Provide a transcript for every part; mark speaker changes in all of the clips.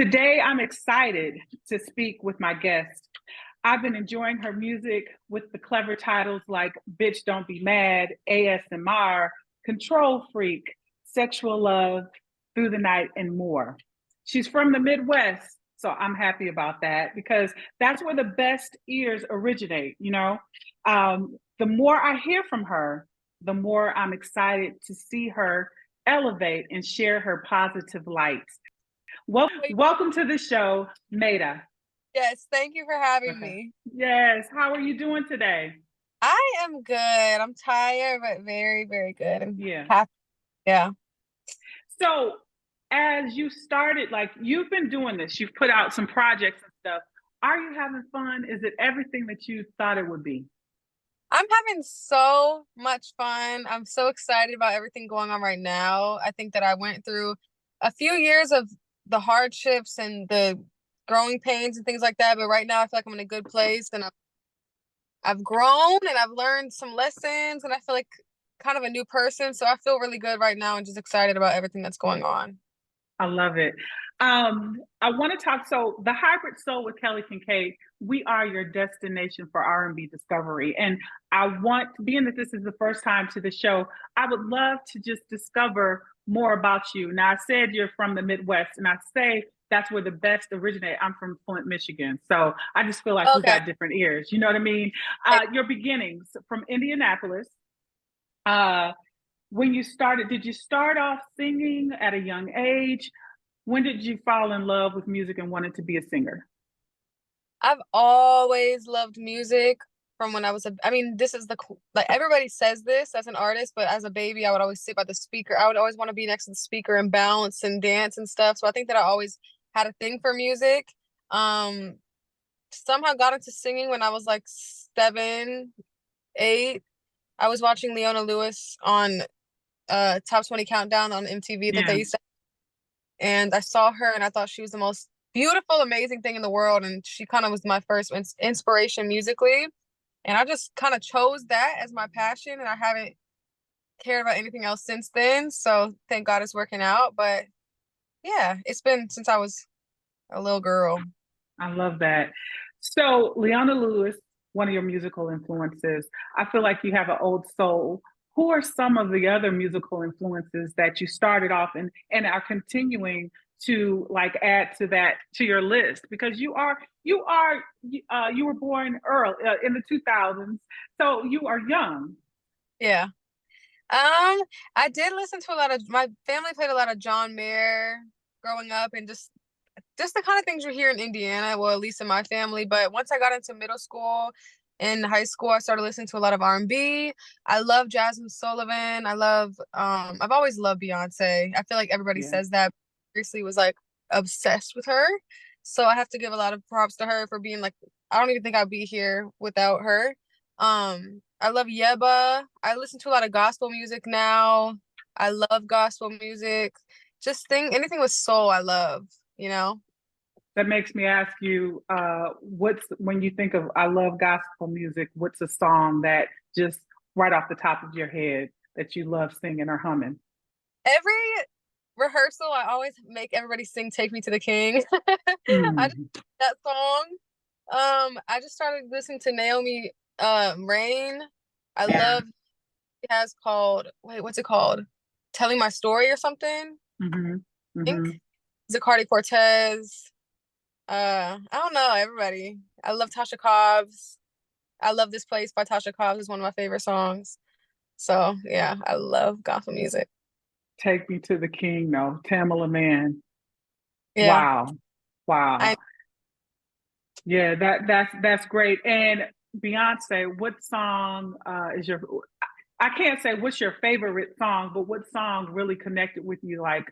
Speaker 1: Today, I'm excited to speak with my guest. I've been enjoying her music with the clever titles like Bitch Don't Be Mad, ASMR, Control Freak, Sexual Love, Through the Night, and more. She's from the Midwest, so I'm happy about that because that's where the best ears originate. The more I hear from her, the more I'm excited to see her elevate and share her positive light. Welcome to the show, Maeta.
Speaker 2: Yes, thank you for having
Speaker 1: Okay.
Speaker 2: me.
Speaker 1: Yes. How are you doing today?
Speaker 2: I am good. I'm tired, but very, very good. I'm
Speaker 1: Yeah.
Speaker 2: happy. Yeah.
Speaker 1: So, as you started, like you've been doing this, you've put out some projects and stuff. Are you having fun? Is it everything that you thought it would be?
Speaker 2: I'm having so much fun. I'm so excited about everything going on right now. I think that I went through a few years of the hardships and the growing pains and things like that, but right now I feel like I'm in a good place and I've grown and I've learned some lessons and I feel like kind of a new person. So I feel really good right now and just excited about everything that's going on.
Speaker 1: I love it. I want to talk. So, the Hybrid Soul with Kelly Kinkaid. We are your destination for R&B discovery, and I want, being that this is the first time to the show, I would love to just discover more about you. Now, I said you're from the Midwest, and I say that's where the best originate. I'm from Flint, Michigan, so I just feel like we
Speaker 2: Okay.
Speaker 1: got different ears. You know what I mean? Your beginnings from Indianapolis. Uh, when you started, did you start off singing at a young age? When did you fall in love with music and wanted to be a singer?
Speaker 2: I've always loved music from when I was I mean, this is like everybody says this as an artist, but as a baby, I would always sit by the speaker. I would always want to be next to the speaker and bounce and dance and stuff. So I think that I always had a thing for music. Um, Somehow got into singing when I was like 7, 8. I was watching Leona Lewis on Top 20 Countdown on MTV that
Speaker 1: Yeah,
Speaker 2: they used to, and I saw her and I thought she was the most beautiful, amazing thing in the world. And she kind of was my first inspiration musically. And I just kind of chose that as my passion. And I haven't cared about anything else since then. So thank God it's working out. But yeah, it's been since I was a little girl.
Speaker 1: I love that. So, Leona Lewis, one of your musical influences, I feel like you have an old soul. Who are some of the other musical influences that you started off and are continuing to like add to that to your list? Because you were born early in the 2000s, so you are young.
Speaker 2: Yeah. I did listen to a lot of my family played a lot of John Mayer growing up and just the kind of things you hear in Indiana, well, at least in my family. But once I got into middle school and high school, I started listening to a lot of R&B. I love Jasmine Sullivan. I've always loved Beyonce. I feel like everybody
Speaker 1: Yeah.
Speaker 2: says that. Seriously was like obsessed with her. So I have to give a lot of props to her for being like, I don't even think I'd be here without her. I love Yeba. I listen to a lot of gospel music now. I love gospel music. Just anything with soul I love.
Speaker 1: That makes me ask you, what's when you think of I love gospel music, what's a song that just right off the top of your head that you love singing or humming?
Speaker 2: Every rehearsal, I always make everybody sing "Take Me to the King." I just
Speaker 1: Mm,
Speaker 2: that song. I just started listening to Naomi Rain. I
Speaker 1: yeah.
Speaker 2: love it has called what's it called? Telling My Story or something.
Speaker 1: Hmm.
Speaker 2: I think
Speaker 1: Hmm.
Speaker 2: Zacardi Cortez. I don't know, everybody. I love Tasha Cobbs. I love This Place by Tasha Cobbs is one of my favorite songs. So yeah, I love gospel music.
Speaker 1: Take Me to the King, no, Tamala Man.
Speaker 2: Yeah.
Speaker 1: Wow.
Speaker 2: I
Speaker 1: Wow. Yeah, that's great. And Beyonce, what song is your I can't say what's your favorite song, but what song really connected with you? Like,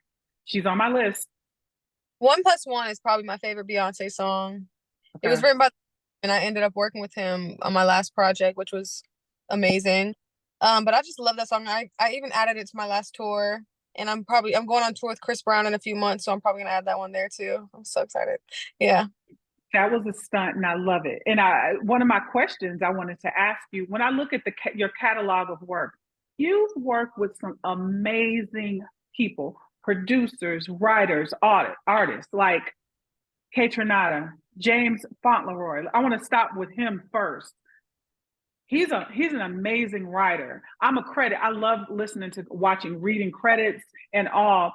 Speaker 1: she's on my list.
Speaker 2: 1+1 is probably my favorite Beyonce song. It was
Speaker 1: Okay.
Speaker 2: written by, and I ended up working with him on my last project, which was amazing. But I just love that song. I even added it to my last tour, and I'm going on tour with Chris Brown in a few months, so I'm probably gonna add that one there too. I'm so excited. Yeah.
Speaker 1: That was a stunt, and I love it. And I, one of my questions I wanted to ask you: when I look at your catalog of work, you've worked with some amazing people, producers, writers, artists. Like, K Tronada, James Fautleroy. I want to stop with him first. He's an amazing writer. I'm a credit. I love listening to watching reading credits and all.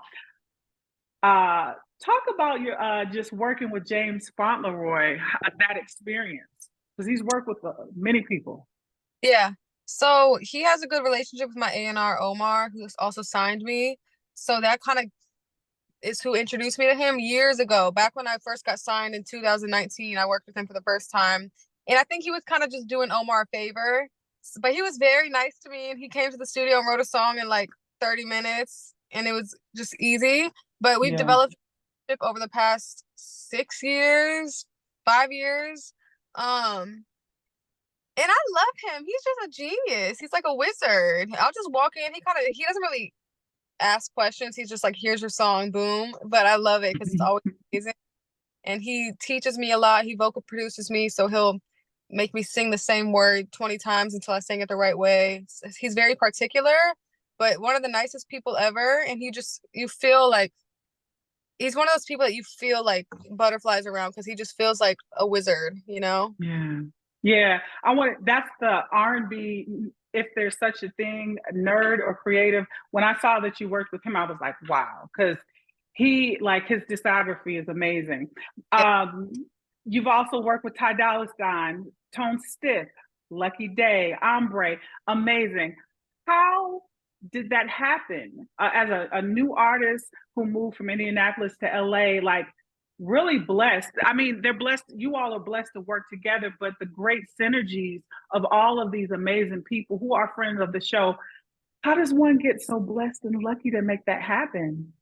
Speaker 1: Talk about your just working with James Fautleroy, that experience, because he's worked with many people.
Speaker 2: Yeah. So he has a good relationship with my A&R Omar, who's also signed me. So that kind of is who introduced me to him years ago. Back when I first got signed in 2019, I worked with him for the first time. And I think he was kind of just doing Omar a favor. But he was very nice to me, and he came to the studio and wrote a song in like 30 minutes, and it was just easy. But we've
Speaker 1: Yeah.
Speaker 2: developed over the past 6 years, 5 years. And I love him. He's just a genius. He's like a wizard. I'll just walk in. He doesn't really ask questions. He's just like, here's your song, boom. But I love it because it's always amazing. And he teaches me a lot. He vocal produces me, so he'll make me sing the same word 20 times until I sing it the right way. He's very particular, but one of the nicest people ever. And you feel like he's one of those people that you feel like butterflies around because he just feels like a wizard, you know?
Speaker 1: Yeah. Yeah. That's the R&B, if there's such a thing, nerd or creative. When I saw that you worked with him, I was like, wow, because his discography is amazing.
Speaker 2: Yeah.
Speaker 1: You've also worked with Ty Dolla $ign, Tone Stith, Lucky Daye, Ombre, amazing. How did that happen as a new artist who moved from Indianapolis to LA? Like, really blessed. I mean, they're blessed. You all are blessed to work together, but the great synergies of all of these amazing people who are friends of the show. How does one get so blessed and lucky to make that happen?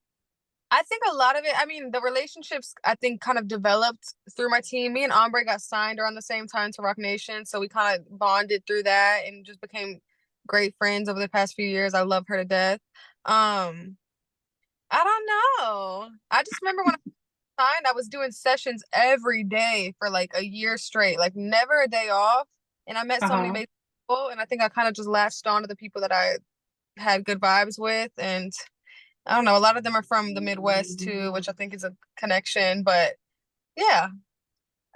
Speaker 2: I think a lot of it, I mean, the relationships, I think, kind of developed through my team. Me and Ombre got signed around the same time to Roc Nation. So we kind of bonded through that and just became great friends over the past few years. I love her to death. Um, I don't know. I just remember when I signed, I was doing sessions every day for like a year straight, like never a day off. And I met so many
Speaker 1: Uh-huh.
Speaker 2: amazing people. And I think I kind of just latched on to the people that I had good vibes with. And I don't know, a lot of them are from the Midwest too, which I think is a connection. But yeah,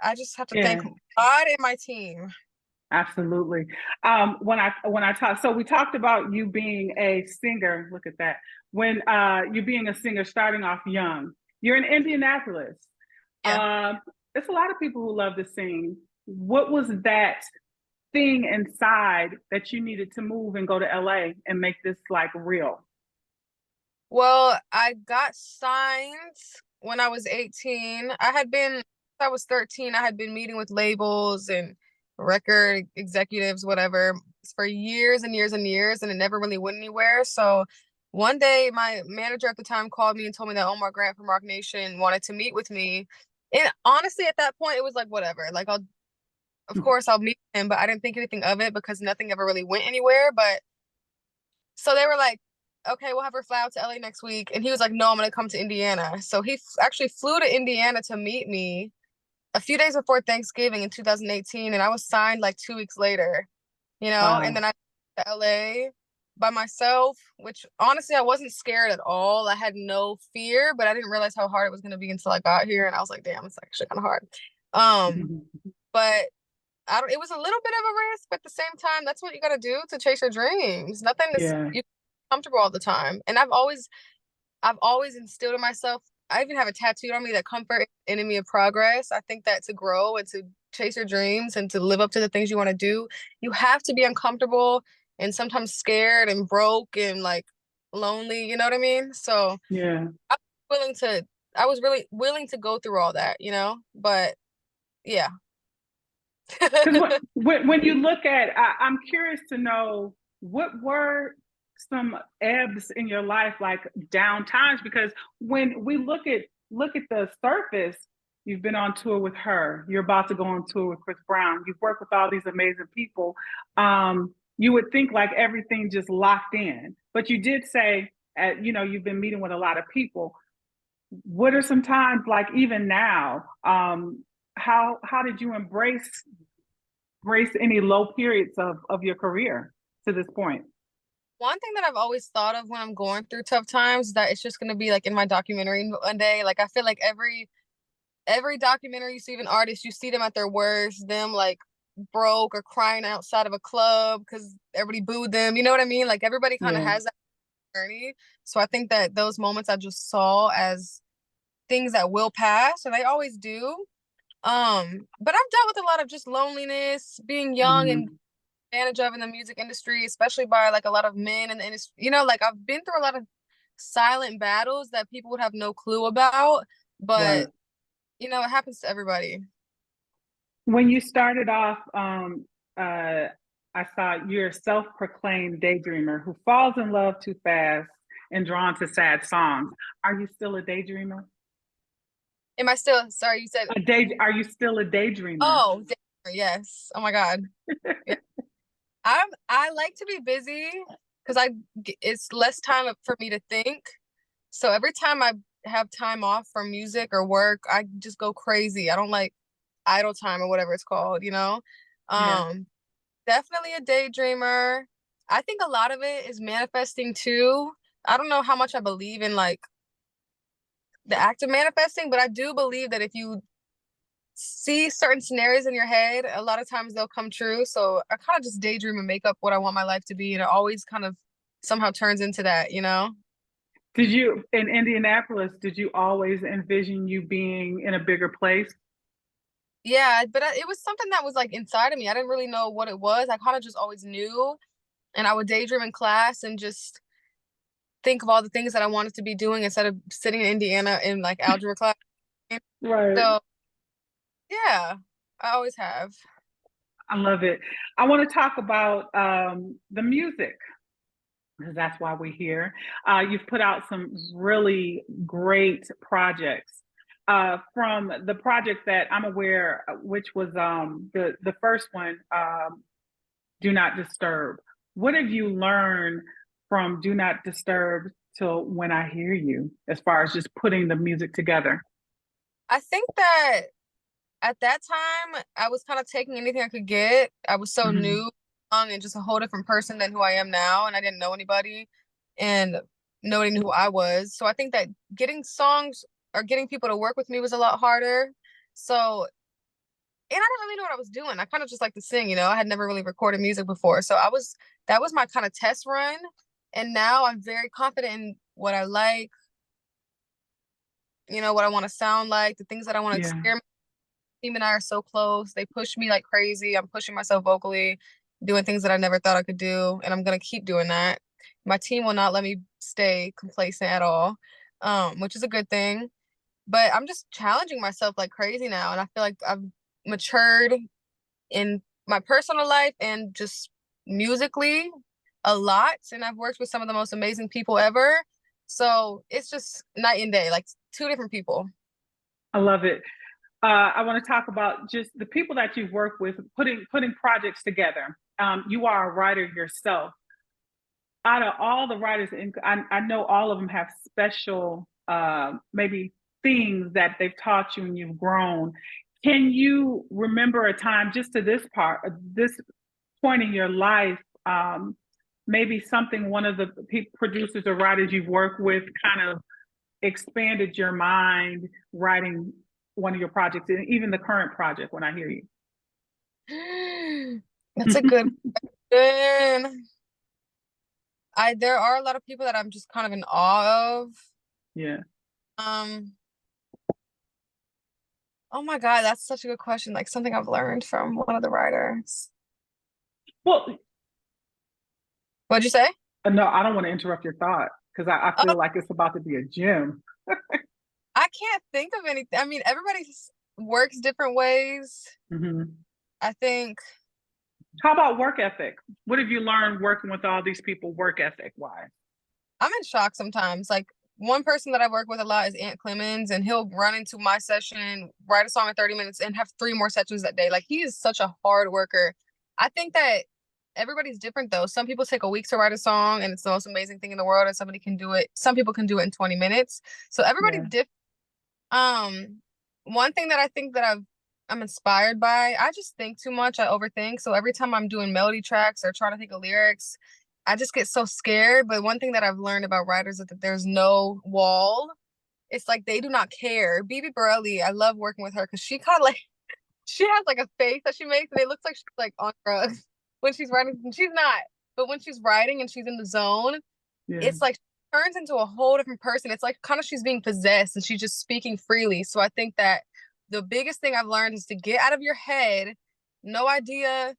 Speaker 2: I just have to thank
Speaker 1: Yeah.
Speaker 2: God and my team.
Speaker 1: Absolutely. When I talk, so we talked about you being a singer. Look at that. When you being a singer, starting off young, you're in Indianapolis.
Speaker 2: Yeah.
Speaker 1: There's a lot of people who love to sing. What was that thing inside that you needed to move and go to LA and make this like real?
Speaker 2: Well, I got signed when I was 18. I was 13, I had been meeting with labels and record executives, whatever, for years and years and years, and it never really went anywhere. So one day, my manager at the time called me and told me that Omar Grant from Roc Nation wanted to meet with me. And honestly, at that point, it was like, whatever. Like, of course, I'll meet him, but I didn't think anything of it because nothing ever really went anywhere. But so they were like, okay, we'll have her fly out to LA next week. And he was like, no, I'm going to come to Indiana. So he actually flew to Indiana to meet me a few days before Thanksgiving in 2018. And I was signed like 2 weeks later, you know? And
Speaker 1: Wow.
Speaker 2: then I went to LA by myself, which honestly, I wasn't scared at all. I had no fear, but I didn't realize how hard it was going to be until I got here. And I was like, damn, it's actually kind of hard. But it was a little bit of a risk, but at the same time, that's what you gotta do to chase your dreams. Nothing is
Speaker 1: Yeah.
Speaker 2: you comfortable all the time. And I've always instilled in myself, I even have a tattooed on me that comfort is the enemy of progress. I think that to grow and to chase your dreams and to live up to the things you want to do, you have to be uncomfortable and sometimes scared and broke and like lonely, you know what I mean? So
Speaker 1: Yeah.
Speaker 2: I was willing to I was really willing to go through all that, you know? But yeah.
Speaker 1: Because when you look at, I'm curious to know what were some ebbs in your life, like down times, because when we look at the surface, you've been on tour with her, you're about to go on tour with Chris Brown, you've worked with all these amazing people. You would think like everything just locked in, but you did say, you've been meeting with a lot of people. What are some times like even now? How did you embrace any low periods of your career to this point?
Speaker 2: One thing that I've always thought of when I'm going through tough times is that it's just going to be like in my documentary one day. Like I feel like every documentary you see of an artist, you see them at their worst, them like broke or crying outside of a club because everybody booed them. You know what I mean? Like everybody kind of
Speaker 1: Yeah.
Speaker 2: has that journey. So I think that those moments I just saw as things that will pass, and they always do. But I've dealt with a lot of just loneliness, being young and
Speaker 1: Mhm.
Speaker 2: advantage of in the music industry, especially by like a lot of men in the industry. You know, like I've been through a lot of silent battles that people would have no clue about,
Speaker 1: Right.
Speaker 2: but you know, it happens to everybody.
Speaker 1: When you started off, uh, I saw you're a self-proclaimed daydreamer who falls in love too fast and drawn to sad songs. Are you still a daydreamer?
Speaker 2: Am I still, sorry, you said,
Speaker 1: Are you still a daydreamer?
Speaker 2: oh, yes. Oh my God. Yeah. I like to be busy because it's less time for me to think. So every time I have time off from music or work, I just go crazy. I don't like idle time or whatever it's called, you know?
Speaker 1: Yeah.
Speaker 2: Um, Definitely a daydreamer. I think a lot of it is manifesting too. I don't know how much I believe in like the act of manifesting, but I do believe that if you see certain scenarios in your head, a lot of times they'll come true. So I kind of just daydream and make up what I want my life to be, and it always kind of somehow turns into that, you know?
Speaker 1: Did you, in Indianapolis, did you always envision you being in a bigger place?
Speaker 2: Yeah, but it was something that was like inside of me. I didn't really know what it was. I kind of just always knew, and I would daydream in class and just think of all the things that I wanted to be doing instead of sitting in Indiana in like algebra class.
Speaker 1: Right.
Speaker 2: So yeah, I always have.
Speaker 1: I love it. I want to talk about the music because that's why we're here. You've put out some really great projects. From the project that I'm aware, which was the first one, Do Not Disturb. What have you learned from Do Not Disturb till When I Hear You, as far as just putting the music together?
Speaker 2: I think that at that time I was kind of taking anything I could get. I was so
Speaker 1: Hmm.
Speaker 2: new, young, and just a whole different person than who I am now, and I didn't know anybody, and nobody knew who I was. So I think that getting songs or getting people to work with me was a lot harder. So and I didn't really know what I was doing. I kind of just like to sing, you know. I had never really recorded music before. So that was my kind of test run. And now I'm very confident in what I like, you know, what I want to sound like, the things that I want to
Speaker 1: Yeah,
Speaker 2: experiment. Team and I are so close. They push me like crazy. I'm pushing myself vocally, doing things that I never thought I could do. And I'm gonna keep doing that. My team will not let me stay complacent at all, which is a good thing. But I'm just challenging myself like crazy now. And I feel like I've matured in my personal life and just musically a lot. And I've worked with some of the most amazing people ever. So it's just night and day, like two different people.
Speaker 1: I love it. I want to talk about just the people that you've worked with, putting projects together. You are a writer yourself. Out of all the writers, I know all of them have special, maybe things that they've taught you and you've grown. Can you remember a time just to this point in your life, maybe something one of the producers or writers you've worked with kind of expanded your mind writing one of your projects, and even the current project when I hear you?
Speaker 2: That's a good question. There are a lot of people that I'm just kind of in awe of.
Speaker 1: Yeah.
Speaker 2: Um, oh my God, that's such a good question. Like something I've learned from one of the writers.
Speaker 1: Well,
Speaker 2: What'd you say?
Speaker 1: no, I don't want to interrupt your thought because I
Speaker 2: Oh,
Speaker 1: feel like it's about to be a gem.
Speaker 2: I can't think of anything. I mean, everybody works different ways.
Speaker 1: Hmm.
Speaker 2: I think
Speaker 1: How about work ethic? What have you learned working with all these people, work ethic wise?
Speaker 2: I'm in shock sometimes. Like one person that I work with a lot is Ant Clemens, and he'll run into my session, write a song in 30 minutes, and have three more sessions that day. Like he is such a hard worker. I think that everybody's different though. Some people take a week to write a song, and it's the most amazing thing in the world, and somebody can do it. Some people can do it in 20 minutes. So everybody's
Speaker 1: Yeah.
Speaker 2: different. Um, One thing that I think that I'm inspired by, I just think too much. I overthink. So every time I'm doing melody tracks or trying to think of lyrics, I just get so scared. But one thing that I've learned about writers is that there's no wall. it's like they do not care. Bibi Borelli, I love working with her because she kind of like she has like a face that she makes, and it looks like she's like on drugs when she's writing. And she's not, but when she's writing and she's in the zone,
Speaker 1: Yeah.
Speaker 2: it's like she turns into a whole different person. It's like kind of she's being possessed and she's just speaking freely. So I think that the biggest thing I've learned is to get out of your head. No idea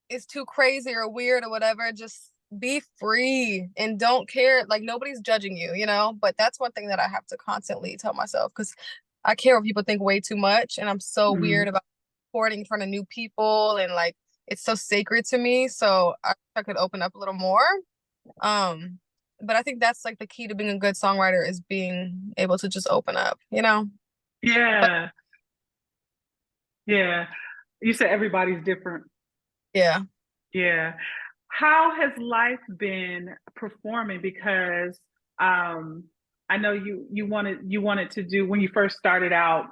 Speaker 2: is too crazy or weird or whatever. Just be free and don't care. Like nobody's judging you, you know? But that's one thing that I have to constantly tell myself because I care what people think way too much. And I'm so weird
Speaker 1: Mhm.
Speaker 2: about recording in front of new people and like it's so sacred to me. So I could open up a little more. But I think that's like the key to being a good songwriter is being able to just open up, you know? But
Speaker 1: Yeah. Yeah. You said everybody's different.
Speaker 2: yeah.
Speaker 1: Yeah. How has life been performing? Because I know you wanted to do when you first started out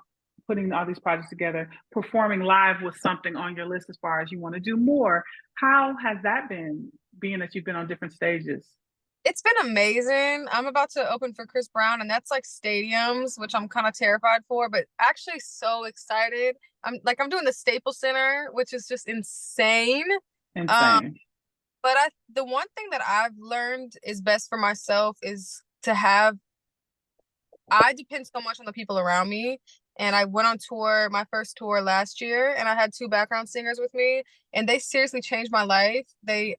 Speaker 1: putting all these projects together, performing live was something on your list as far as you want to do more. How has that been, being that you've been on different stages?
Speaker 2: It's been amazing. I'm about to open for Chris Brown, and that's like stadiums, which I'm kind of terrified for, but actually so excited. I'm doing the Staples Center, which is just insane. Um,
Speaker 1: Insane.
Speaker 2: but the one thing that I've learned is best for myself is to have I depend so much on the people around me. And I went on tour, my first tour last year, and I had two background singers with me, and they seriously changed my life. They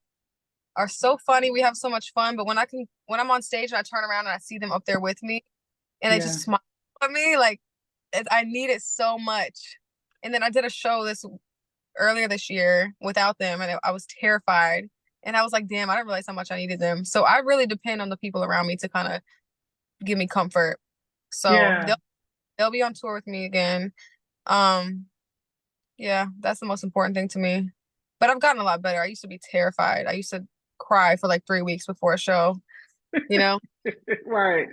Speaker 2: are so funny. We have so much fun. But when I'm on stage and I turn around and I see them up there with me and they
Speaker 1: Yeah.
Speaker 2: just smile at me, like I need it so much. And then I did a show this earlier this year without them, and I was terrified. And I was like, damn, I didn't realize how much I needed them. So I really depend on the people around me to kind of give me comfort. So
Speaker 1: Yeah.
Speaker 2: they'll be on tour with me again. Um, yeah, that's the most important thing to me. But I've gotten a lot better. I used to be terrified. I used to cry for like 3 weeks before a show, you know?
Speaker 1: Right.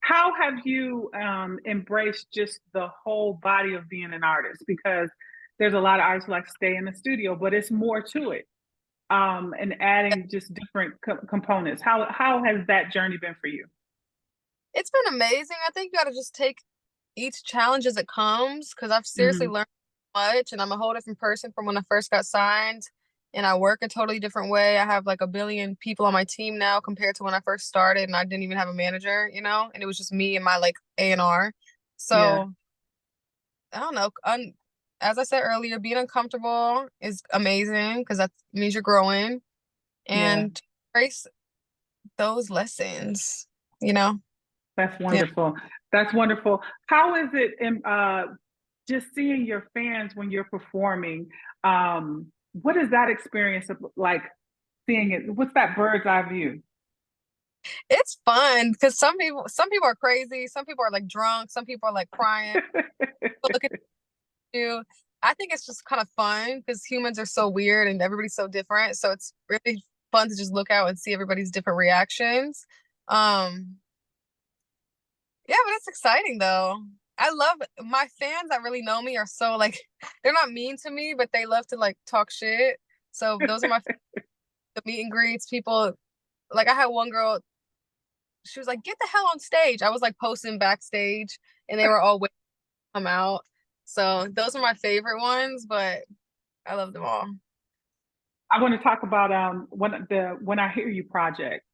Speaker 1: How have you embraced just the whole body of being an artist? Because there's a lot of artists who like stay in the studio, but it's more to it. And adding just different components. How has that journey been for you?
Speaker 2: It's been amazing. I think you got to just take each challenge as it comes because I've seriously
Speaker 1: Hmm.
Speaker 2: learned much and I'm a whole different person from when I first got signed and I work a totally different way. I have like a billion people on my team now compared to when I first started and I didn't even have a manager, you know, and it was just me and my like A&R.
Speaker 1: Yeah.
Speaker 2: So I don't know. As I said earlier, being uncomfortable is amazing because that means you're growing
Speaker 1: Yeah.
Speaker 2: and embrace those lessons, you know?
Speaker 1: That's
Speaker 2: Yeah.
Speaker 1: wonderful. That's wonderful. How is it just seeing your fans when you're performing? What is that experience of, like seeing it? What's that bird's eye view?
Speaker 2: It's fun because some people are crazy, some people are like drunk, some people are like crying. People look at you. I think it's just kind of fun because humans are so weird and everybody's so different. So it's really fun to just look out and see everybody's different reactions. Um, yeah, but it's exciting though. I love my fans that really know me are so like they're not mean to me, but they love to like talk shit. So those are the meet and greets. People like I had one girl, she was like, "Get the hell on stage." I was like posting backstage, and they were all waiting to come out. So those are my favorite ones, but I love them all.
Speaker 1: I want to talk about When I Hear You project.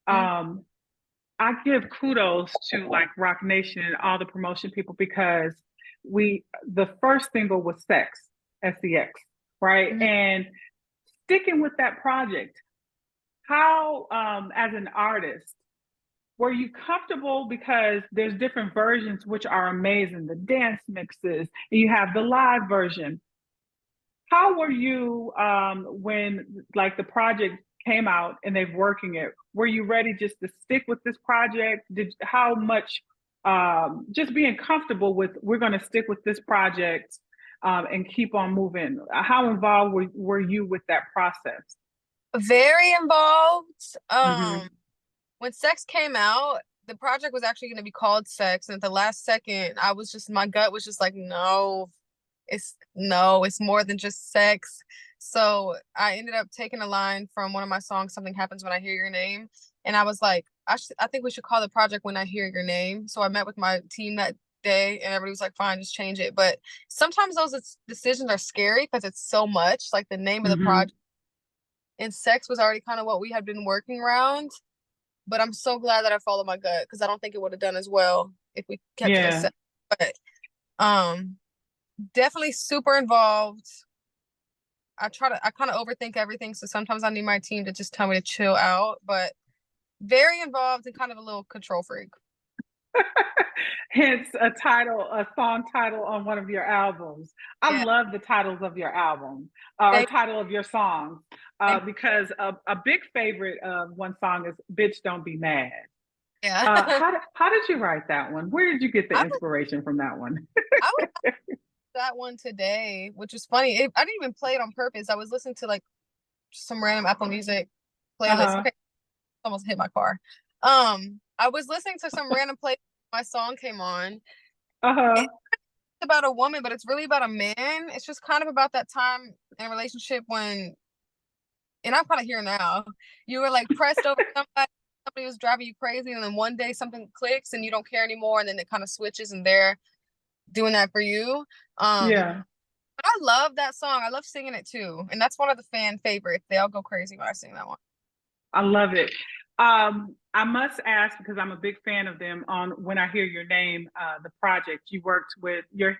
Speaker 2: Mhm.
Speaker 1: Um, I give kudos to like Roc Nation and all the promotion people because the first single was SEX, right?
Speaker 2: Mhm.
Speaker 1: And sticking with that project, how as an artist were you comfortable, because there's different versions which are amazing, the dance mixes, and you have the live version. How were you when like the project came out and they're working it? Were you ready just to stick with this project? Did how much just being comfortable with we're going to stick with this project and keep on moving? How involved were you with that process?
Speaker 2: Very involved.
Speaker 1: Hmm.
Speaker 2: When Sex came out, the project was actually going to be called Sex, and at the last second, I was just my gut was just like, no, it's more than just sex. So I ended up taking a line from one of my songs, "Something Happens When I Hear Your Name," and I was like, I think we should call the project When I Hear Your Name. So I met with my team that day and everybody was like, fine, just change it. But sometimes those decisions are scary because it's so much, like the name of the
Speaker 1: Mm-hmm.
Speaker 2: project and sex was already kind of what we had been working around. But I'm so glad that I followed my gut because I don't think it would have done as well if we kept it as
Speaker 1: Yeah.
Speaker 2: sex. But um definitely super involved. I kind of overthink everything, so sometimes I need my team to just tell me to chill out, but very involved and kind of a little control freak.
Speaker 1: Hence a song title on one of your albums. I
Speaker 2: Yeah.
Speaker 1: love the titles of your album or
Speaker 2: Thank,
Speaker 1: title of your songs
Speaker 2: thank
Speaker 1: because a big favorite of one song is "Bitch Don't Be Mad."
Speaker 2: yeah.
Speaker 1: How did you write that one? Where did you get the
Speaker 2: I
Speaker 1: inspiration from that one?
Speaker 2: I was that one today, which is funny. I didn't even play it on purpose. I was listening to like some random Apple Music playlist.
Speaker 1: Uh-huh.
Speaker 2: Okay, almost hit my car. I was listening to some random play. My song came on.
Speaker 1: Uh-huh.
Speaker 2: It's about a woman, but it's really about a man. It's just kind of about that time in a relationship when, and I'm kind of here now. You were like pressed over somebody was driving you crazy, and then one day something clicks and you don't care anymore, and then it kind of switches, and they're doing that for you.
Speaker 1: Yeah.
Speaker 2: But I love that song. I love singing it too, and that's one of the fan favorites. They all go crazy when I sing that one.
Speaker 1: I love it. I must ask because I'm a big fan of them. On When I Hear Your Name, the project you worked with your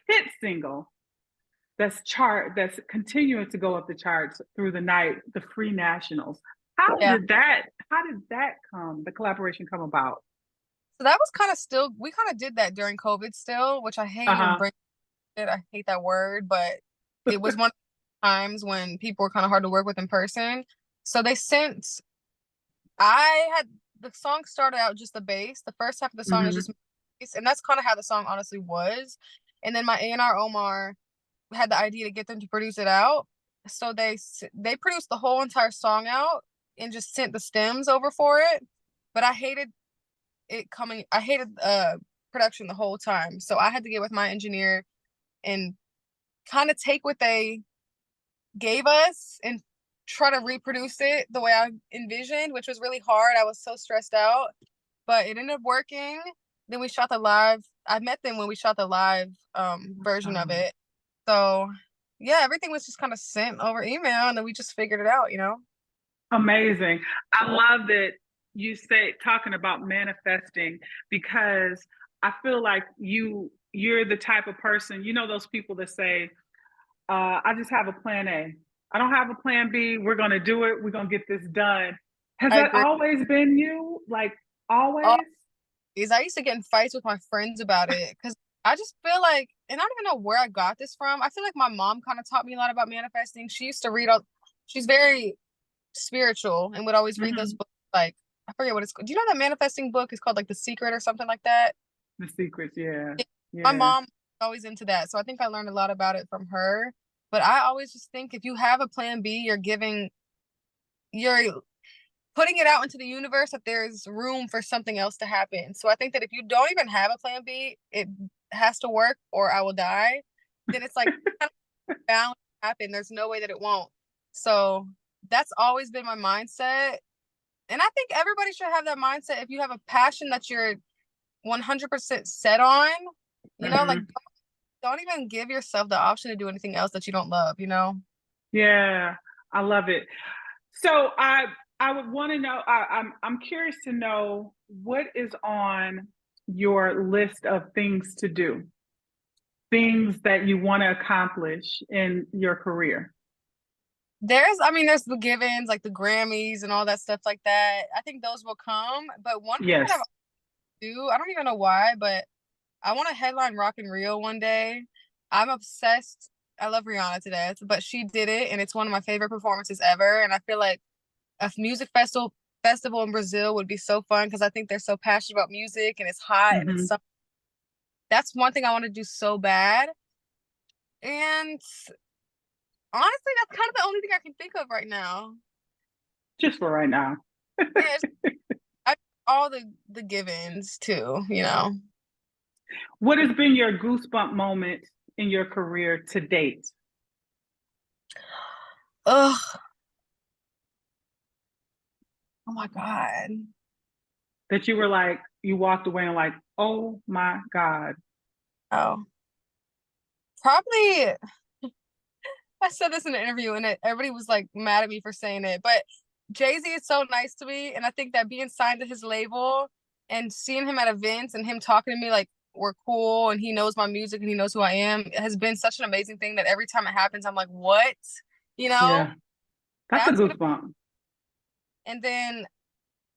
Speaker 1: hit single that's continuing to go up the charts through the night, the Free Nationals.
Speaker 2: Yeah.
Speaker 1: How did that come? The collaboration come about?
Speaker 2: So that was kind of still, we kind of did that during COVID still, which I hate
Speaker 1: Uh
Speaker 2: even
Speaker 1: huh.
Speaker 2: bringing it. I hate that word, but it was one of the times when people were kind of hard to work with in person. So they sent, I had, the song started out just the bass. The first half of the song is
Speaker 1: Mm-hmm.
Speaker 2: just bass, and that's kind of how the song honestly was. And then my A&R Omar had the idea to get them to produce it out. So they produced the whole entire song out and just sent the stems over for it. But I hated I hated production the whole time. So I had to get with my engineer and kind of take what they gave us and try to reproduce it the way I envisioned, which was really hard. I was so stressed out, but it ended up working. Then we shot the live. I met them when we shot the live version of it. So yeah, everything was just kind of sent over email and then we just figured it out.
Speaker 1: Amazing. I love that you say talking about manifesting because I feel like you're the type of person, you know, those people that say, I just have a plan A. I don't have a plan B. We're going to do it. We're going to get this done. Has
Speaker 2: I
Speaker 1: that
Speaker 2: agree.
Speaker 1: always been you? Like always?
Speaker 2: Always. I used to get in fights with my friends about it because I just feel like, and I don't even know where I got this from. I feel like my mom kind of taught me a lot about manifesting. She used to read all, she's very spiritual and would always read those
Speaker 1: Mm-hmm.
Speaker 2: books like, I forget what it's called. Do you know that manifesting book is called like The Secret or something like that?
Speaker 1: The secrets, yeah.
Speaker 2: My
Speaker 1: Yeah.
Speaker 2: mom was always into that. So I think I learned a lot about it from her. But I always just think if you have a plan B, you're putting it out into the universe that there's room for something else to happen. So I think that if you don't even have a plan B, it has to work or I will die. Then it's like kind of bound to happen. There's no way that it won't. So that's always been my mindset. And I think everybody should have that mindset if you have a passion that you're 100% set on, like
Speaker 1: Mm-hmm.
Speaker 2: don't even give yourself the option to do anything else that you don't love.
Speaker 1: Yeah. I love it. So I would want to know. I'm curious to know what is on your list of things to do, things that you want to accomplish in your career.
Speaker 2: There's the givens, like the Grammys and all that stuff like that. I think those will come. But one thing that
Speaker 1: Yes.
Speaker 2: I do, I don't even know why, but I want to headline Rock in Rio one day. I'm obsessed. I love Rihanna to death, but she did it, and it's one of my favorite performances ever. And I feel like a music festival in Brazil would be so fun because I think they're so passionate about music and it's hot and it's
Speaker 1: Hmm.
Speaker 2: so. That's one thing I want to do so bad. And honestly, that's kind of the only thing I can think of right now.
Speaker 1: Just for right now.
Speaker 2: Yeah, I, all the givens too.
Speaker 1: What has been your goosebump moment in your career to date?
Speaker 2: Ugh. Oh my God.
Speaker 1: that you were like, you walked away and like, oh my God?
Speaker 2: Oh, probably. I said this in an interview, and everybody was like mad at me for saying it. But Jay-Z is so nice to me, and I think that being signed to his label and seeing him at events and him talking to me like we're cool and he knows my music and he knows who I am has been such an amazing thing that every time it happens, I'm like, what? You know,
Speaker 1: Yeah, that's a
Speaker 2: that's gonna.
Speaker 1: goosebump.
Speaker 2: And then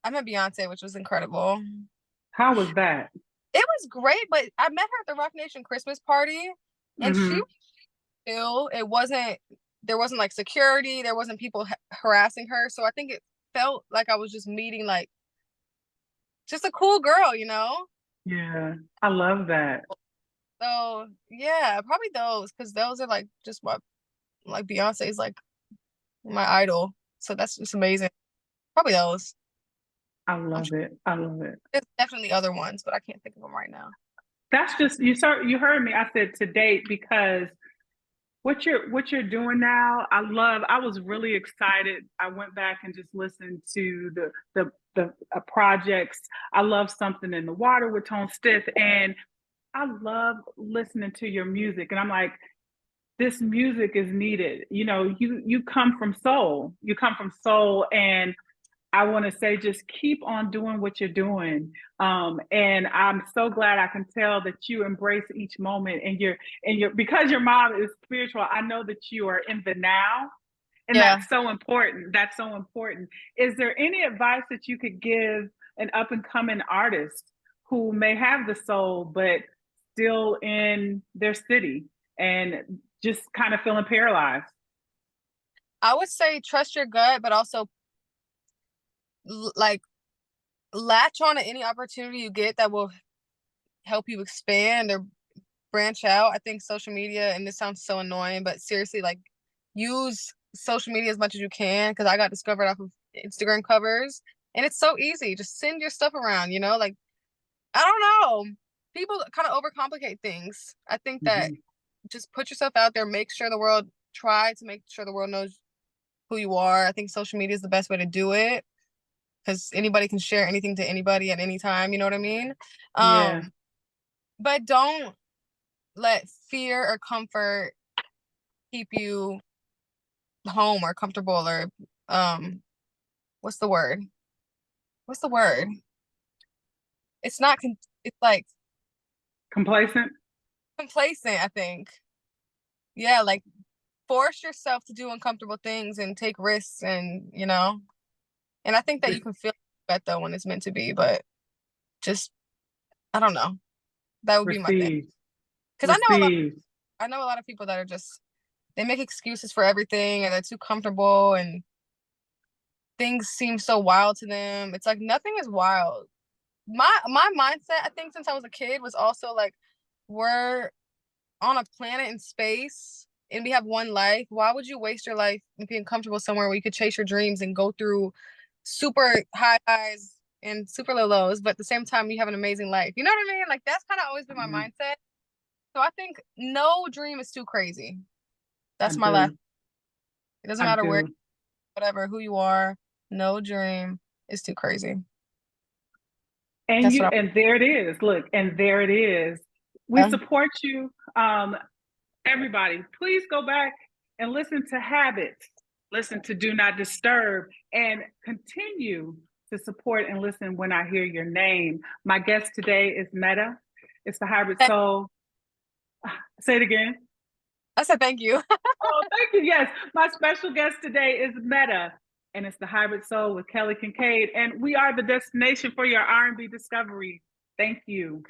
Speaker 2: I met Beyonce, which was incredible.
Speaker 1: How was that?
Speaker 2: It was great, but I met her at the Roc Nation Christmas party, and she
Speaker 1: Mm-hmm.
Speaker 2: ill. It wasn't, there wasn't like security, there wasn't people harassing her. So I think it felt like I was just meeting like just a cool girl, you know?
Speaker 1: Yeah, I love that.
Speaker 2: So yeah, probably those, because those are like just what, like Beyonce is like my idol. So that's just amazing. Probably those.
Speaker 1: I
Speaker 2: I'm
Speaker 1: love
Speaker 2: sure
Speaker 1: it. I love it.
Speaker 2: there's definitely other ones, but I can't think of them right now.
Speaker 1: That's just you heard me. I said to date because what you're doing now, I was really excited. I went back and just listened to the projects. I love Something in the Water with Tone Stith, and I love listening to your music. And I'm like, this music is needed. You know, you come from soul. You come from soul, and I want to say just keep on doing what you're doing. And I'm so glad I can tell that you embrace each moment, and you're because your mom is spiritual, I know that you are in the now. And
Speaker 2: Yeah.
Speaker 1: that's so important. That's so important. Is there any advice that you could give an up and coming artist who may have the soul, but still in their city and just kind of feeling paralyzed?
Speaker 2: I would say trust your gut, but also like latch on to any opportunity you get that will help you expand or branch out. I think social media, and this sounds so annoying, but seriously, like use social media as much as you can, because I got discovered off of Instagram covers, and it's so easy. Just send your stuff around, you know? Like, I don't know. People kind of overcomplicate things. I think that
Speaker 1: Mm-hmm.
Speaker 2: just put yourself out there, try to make sure the world knows who you are. I think social media is the best way to do it, because anybody can share anything to anybody at any time, you know what I mean?
Speaker 1: Yeah,
Speaker 2: But don't let fear or comfort keep you home or comfortable or um what's the word? What's the word? It's not it's like
Speaker 1: complacent.
Speaker 2: complacent, I think. Yeah, like force yourself to do uncomfortable things and take risks, and you know. And I think that you can feel that though when it's meant to be, but just I don't know. That would be my thing.
Speaker 1: Receive,
Speaker 2: Because
Speaker 1: receive.
Speaker 2: I know a lot of people that are just they make excuses for everything and they're too comfortable and things seem so wild to them. It's like nothing is wild. My mindset, I think, since I was a kid was also like, we're on a planet in space and we have one life. Why would you waste your life being comfortable somewhere where you could chase your dreams and go through super high highs and super low lows, but at the same time you have an amazing life? You know what I mean? Like that's kind of always been my
Speaker 1: Mhm.
Speaker 2: mindset. So I think no dream is too crazy.
Speaker 1: I
Speaker 2: That's my last.
Speaker 1: do.
Speaker 2: It doesn't
Speaker 1: I
Speaker 2: matter where,
Speaker 1: do.
Speaker 2: whatever, who you are. No dream is too crazy.
Speaker 1: And
Speaker 2: That's
Speaker 1: you
Speaker 2: what
Speaker 1: and there it is. Look, and there it is. We
Speaker 2: I'm.
Speaker 1: support you. Everybody, please go back and listen to Habits. Listen to Do Not Disturb, and continue to support and listen when I hear your name. My guest today is MAE-TA. It's the Hybrid Soul. Say it again.
Speaker 2: I said thank you.
Speaker 1: Oh, thank you. Yes, my special guest today is MAE-TA, and it's the Hybrid Soul with Kelly Kinkaid, and we are the destination for your R&B discovery. Thank you.